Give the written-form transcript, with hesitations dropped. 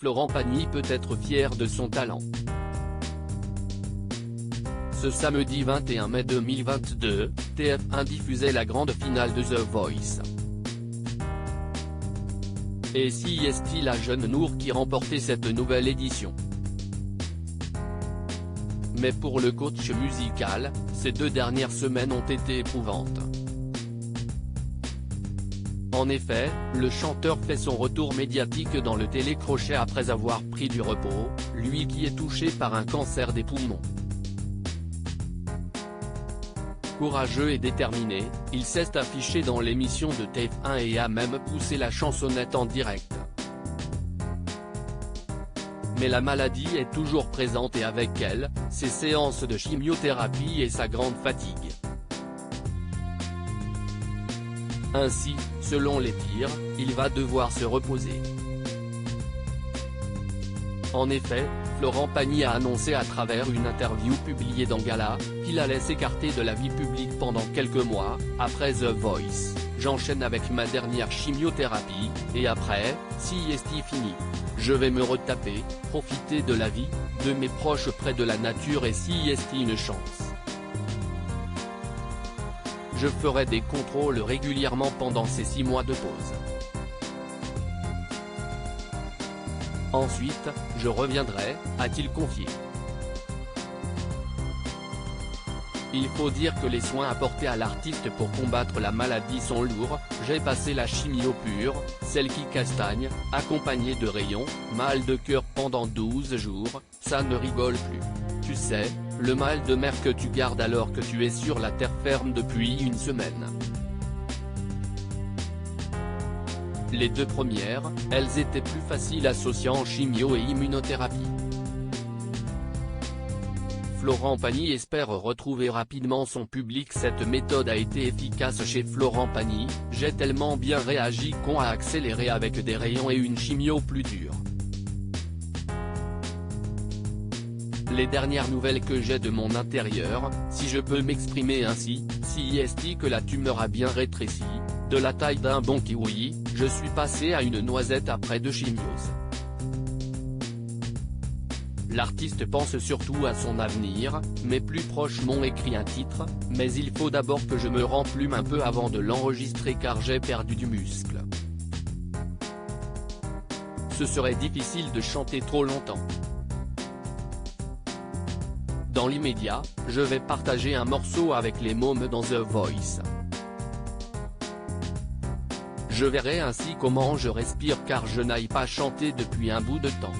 Florent Pagny peut être fier de son talent. Ce samedi 21 mai 2022, TF1 diffusait la grande finale de The Voice. Et si est la jeune Nour qui remportait cette nouvelle édition. Mais pour le coach musical, ces 2 dernières semaines ont été éprouvantes. En effet, le chanteur fait son retour médiatique dans le télécrochet après avoir pris du repos, lui qui est touché par un cancer des poumons. Courageux et déterminé, il s'est affiché dans l'émission de TF1 et a même poussé la chansonnette en direct. Mais la maladie est toujours présente et avec elle, ses séances de chimiothérapie et sa grande fatigue. Ainsi, selon les dires, il va devoir se reposer. En effet, Florent Pagny a annoncé à travers une interview publiée dans Gala, qu'il allait s'écarter de la vie publique pendant quelques mois. Après The Voice, j'enchaîne avec ma dernière chimiothérapie, et après, si est fini. Je vais me retaper, profiter de la vie, de mes proches près de la nature et si est une chance. Je ferai des contrôles régulièrement pendant ces 6 mois de pause. Ensuite, je reviendrai, a-t-il confié. Il faut dire que les soins apportés à l'artiste pour combattre la maladie sont lourds. J'ai passé la chimio pure, celle qui castagne, accompagnée de rayons, mal de cœur pendant 12 jours, ça ne rigole plus. Tu sais, le mal de mer que tu gardes alors que tu es sur la terre ferme depuis une semaine. Les 2 premières, elles étaient plus faciles associant chimio et immunothérapie. Florent Pagny espère retrouver rapidement son public. Cette méthode a été efficace chez Florent Pagny, j'ai tellement bien réagi qu'on a accéléré avec des rayons et une chimio plus dure. Les dernières nouvelles que j'ai de mon intérieur, si je peux m'exprimer ainsi, si est que la tumeur a bien rétréci, de la taille d'un bon kiwi, je suis passé à une noisette après 2 chimioses. L'artiste pense surtout à son avenir, mes plus proches m'ont écrit un titre, mais il faut d'abord que je me remplume un peu avant de l'enregistrer car j'ai perdu du muscle. Ce serait difficile de chanter trop longtemps. Dans l'immédiat, je vais partager un morceau avec les mômes dans The Voice. Je verrai ainsi comment je respire car je n'aille pas chanter depuis un bout de temps.